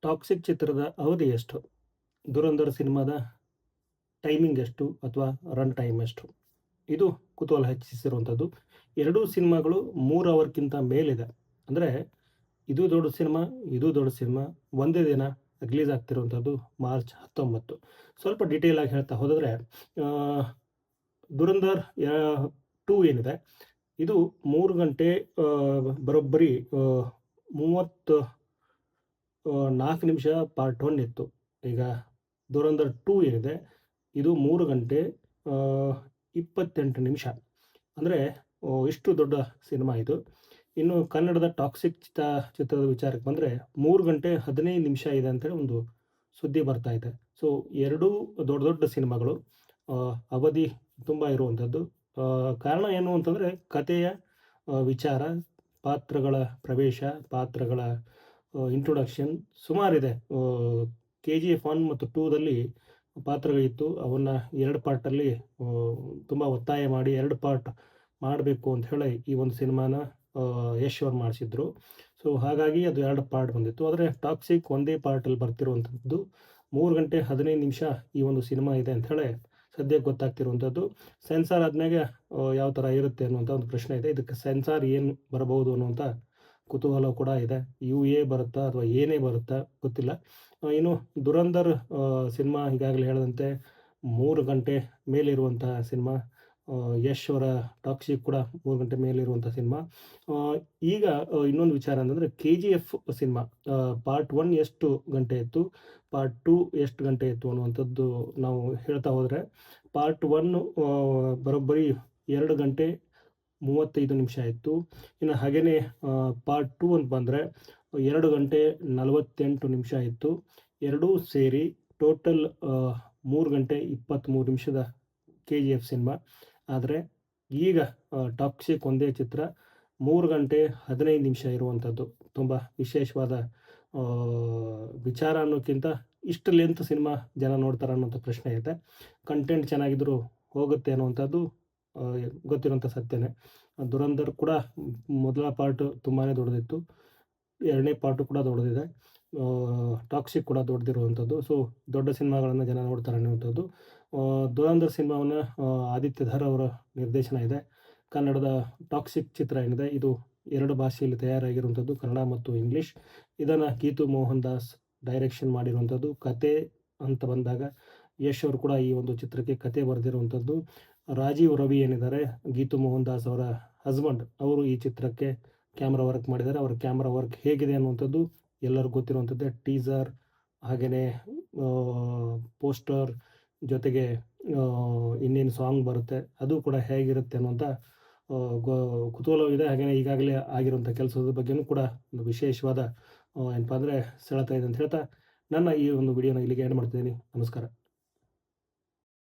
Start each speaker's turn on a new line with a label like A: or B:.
A: Toxic ಚಿತ್ರದ ಅವಧಿ ಎಷ್ಟು? ದುರಂಧರ್ ಸಿನಿಮಾದ ಟೈಮಿಂಗ್ ಎಷ್ಟು ಅಥವಾ ರನ್ ಟೈಮ್ ಎಷ್ಟು? ಇದು ಕುತೂಹಲ ಹೆಚ್ಚಿಸಿರುವಂಥದ್ದು. ಎರಡೂ ಸಿನಿಮಾಗಳು 3 ಅವರ್‌ಕ್ಕಿಂತ ಮೇಲಿದೆ. ಅಂದರೆ ಇದು ದೊಡ್ಡ ಸಿನಿಮಾ, ಇದು ದೊಡ್ಡ ಸಿನಿಮಾ. ಒಂದೇ ದಿನ ರಿಲೀಸ್ ಆಗ್ತಿರುವಂಥದ್ದು ಮಾರ್ಚ್ 19. ಸ್ವಲ್ಪ ಡೀಟೇಲ್ ಆಗಿ ಹೇಳ್ತಾ ಹೋದರೆ ಆಹ್, ದುರಂಧರ್ 2 ಏನಿದೆ ಇದು 3 ಗಂಟೆ ಬರೋಬ್ಬರಿ 34 ನಿಮಿಷ ಪಾರ್ಟ್ 1 ಇತ್ತು. ಈಗ ಧುರಂಧರ್ 2 ಏನಿದೆ ಇದು 3 ಗಂಟೆ ಆ, 28 ನಿಮಿಷ. ಅಂದರೆ ಇಷ್ಟು ದೊಡ್ಡ ಸಿನಿಮಾ ಇದು. ಇನ್ನು ಕನ್ನಡದ ಟಾಕ್ಸಿಕ್ ಚಿತ್ರದ ವಿಚಾರಕ್ಕೆ ಬಂದರೆ 3 ಗಂಟೆ 15 ನಿಮಿಷ ಇದೆ ಅಂತೇಳಿ ಒಂದು ಸುದ್ದಿ ಬರ್ತಾ ಇದೆ. ಸೊ ಎರಡೂ ದೊಡ್ಡ ದೊಡ್ಡ ಸಿನಿಮಾಗಳು. ಅವಧಿ ತುಂಬ ಇರುವಂಥದ್ದು. ಕಾರಣ ಏನು ಅಂತಂದರೆ ಕಥೆಯ ವಿಚಾರ, ಪಾತ್ರಗಳ ಪ್ರವೇಶ, ಪಾತ್ರಗಳ ಇಂಟ್ರೊಡಕ್ಷನ್ ಸುಮಾರಿದೆ. KGF 1 ಮತ್ತು 2ದಲ್ಲಿ ಪಾತ್ರಗಳಿತ್ತು. ಅವನ್ನ 2 ಪಾರ್ಟಲ್ಲಿ ತುಂಬ ಒತ್ತಾಯ ಮಾಡಿ 2 ಪಾರ್ಟ್ ಮಾಡಬೇಕು ಅಂತ ಹೇಳಿ ಈ ಒಂದು ಸಿನಿಮಾನ ಯಶ್ ಅವ್ರು ಮಾಡಿಸಿದ್ರು. ಸೊ ಹಾಗಾಗಿ ಅದು 2 ಪಾರ್ಟ್ ಬಂದಿತ್ತು. ಆದರೆ ಟಾಕ್ಸಿಕ್ ಒಂದೇ ಪಾರ್ಟಲ್ಲಿ ಬರ್ತಿರುವಂಥದ್ದು 3 ಗಂಟೆ 15 ನಿಮಿಷ ಈ ಒಂದು ಸಿನಿಮಾ ಇದೆ ಅಂತ ಹೇಳಿ ಸದ್ಯಕ್ಕೆ ಗೊತ್ತಾಗ್ತಿರುವಂಥದ್ದು. ಸೆನ್ಸಾರ್ ಆದ್ಮೇಲೆ ಯಾವ ಥರ ಇರುತ್ತೆ ಅನ್ನುವಂಥ ಒಂದು ಪ್ರಶ್ನೆ ಇದೆ. ಇದಕ್ಕೆ ಸೆನ್ಸಾರ್ ಏನು ಬರಬಹುದು ಅನ್ನುವಂಥ ಕುತೂಹಲ ಕೂಡ ಇದೆ. UA ಬರುತ್ತಾ ಅಥವಾ ಏನೇ ಬರುತ್ತಾ ಗೊತ್ತಿಲ್ಲ. ಇನ್ನು ದುರಂಧರ್ ಸಿನಿಮಾ ಈಗಾಗಲೇ ಹೇಳಿದಂತೆ 3 ಗಂಟೆ ಮೇಲಿರುವಂತಹ ಸಿನಿಮಾ. ಯಶ್ ಅವರ ಟಾಕ್ಸಿಕ್ ಕೂಡ 3 ಗಂಟೆ ಮೇಲಿರುವಂಥ ಸಿನಿಮಾ. ಈಗ ಇನ್ನೊಂದು ವಿಚಾರ ಅಂತಂದರೆ KGF ಸಿನಿಮಾ ಪಾರ್ಟ್ 1 ಎಷ್ಟು ಗಂಟೆ ಇತ್ತು, ಪಾರ್ಟ್ 2 ಎಷ್ಟು ಗಂಟೆ ಇತ್ತು ಅನ್ನುವಂಥದ್ದು ನಾವು ಹೇಳ್ತಾ ಹೋದರೆ ಪಾರ್ಟ್ 1 ಬರೋಬ್ಬರಿ 2 ಗಂಟೆ 35 ನಿಮಿಷ ಇತ್ತು. ಇನ್ನು ಹಾಗೇನೇ ಪಾರ್ಟ್ 2 ಅಂತ ಬಂದರೆ 2 ಗಂಟೆ 48 ನಿಮಿಷ ಇತ್ತು. ಎರಡೂ ಸೇರಿ ಟೋಟಲ್ 3 ಗಂಟೆ 23 ನಿಮಿಷದ KGF ಸಿನಿಮಾ. ಆದರೆ ಈಗ ಟಾಕ್ಸಿಕ್ ಒಂದೇ ಚಿತ್ರ 3 ಗಂಟೆ 15 ನಿಮಿಷ ಇರುವಂಥದ್ದು. ತುಂಬ ವಿಶೇಷವಾದ ವಿಚಾರ ಅನ್ನೋಕ್ಕಿಂತ ಇಷ್ಟು ಲೆಂತ್ ಸಿನಿಮಾ ಜನ ನೋಡ್ತಾರೆ ಅನ್ನೋಂಥ ಪ್ರಶ್ನೆ ಇದೆ. ಕಂಟೆಂಟ್ ಚೆನ್ನಾಗಿದ್ದರೂ ಹೋಗುತ್ತೆ ಅನ್ನುವಂಥದ್ದು ಗೊತ್ತಿರೋಂಥ ಸತ್ಯನೇ. ದುರಂಧರ್ ಕೂಡ ಮೊದಲ ಪಾರ್ಟ್ ತುಂಬಾ ದೊಡ್ಡದಿತ್ತು. 2ನೇ ಪಾರ್ಟು ಕೂಡ ದೊಡ್ಡದಿದೆ. ಟಾಕ್ಸಿಕ್ ಕೂಡ ದೊಡ್ಡದಿರುವಂಥದ್ದು. ಸೊ ದೊಡ್ಡ ಸಿನಿಮಾಗಳನ್ನು ಜನ ನೋಡ್ತಾರೆ ಅನ್ನುವಂಥದ್ದು. ದುರಂಧರ್ ಸಿನಿಮಾವನ್ನು ಆದಿತ್ಯ ಧರ್ ಅವರ ನಿರ್ದೇಶನ ಇದೆ. ಕನ್ನಡದ ಟಾಕ್ಸಿಕ್ ಚಿತ್ರ ಏನಿದೆ ಇದು 2 ಭಾಷೆಯಲ್ಲಿ ತಯಾರಾಗಿರುವಂಥದ್ದು, ಕನ್ನಡ ಮತ್ತು ಇಂಗ್ಲೀಷ್. ಇದನ್ನು ಗೀತು ಮೋಹನ್ ದಾಸ್ ಡೈರೆಕ್ಷನ್ ಮಾಡಿರುವಂಥದ್ದು. ಕತೆ ಅಂತ ಬಂದಾಗ ಯಶ್ ಅವರು ಕೂಡ ಈ ಒಂದು ಚಿತ್ರಕ್ಕೆ ಕತೆ ಬರೆದಿರುವಂಥದ್ದು. ರಾಜೀವ್ ರವಿ ಏನಿದ್ದಾರೆ ಗೀತು ಮೋಹನ್ ದಾಸ್ ಅವರ ಹಸ್ಬೆಂಡ್, ಅವರು ಈ ಚಿತ್ರಕ್ಕೆ ಕ್ಯಾಮ್ರಾ ವರ್ಕ್ ಮಾಡಿದ್ದಾರೆ. ಅವರ ಕ್ಯಾಮ್ರಾ ವರ್ಕ್ ಹೇಗಿದೆ ಅನ್ನುವಂಥದ್ದು ಎಲ್ಲರಿಗೂ ಗೊತ್ತಿರುವಂಥದ್ದೇ. ಟೀಸರ್ ಹಾಗೆಯೇ ಪೋಸ್ಟರ್ ಜೊತೆಗೆ ಇನ್ನೇನು ಸಾಂಗ್ ಬರುತ್ತೆ ಅದು ಕೂಡ ಹೇಗಿರುತ್ತೆ ಅನ್ನುವಂಥ ಕುತೂಹಲವಿದೆ. ಹಾಗೆಯೇ ಈಗಾಗಲೇ ಆಗಿರುವಂಥ ಕೆಲಸದ ಬಗ್ಗೆಯೂ ಕೂಡ ಒಂದು ವಿಶೇಷವಾದ ಏನಪ್ಪ ಅಂದರೆ ಸೆಳೆತ ಇದೆ ಅಂತ ಹೇಳ್ತಾ ನನ್ನ ಈ ಒಂದು ವಿಡಿಯೋನ ಇಲ್ಲಿಗೆ ಎಂಡ್ ಮಾಡ್ತಿದ್ದೀನಿ. ನಮಸ್ಕಾರ.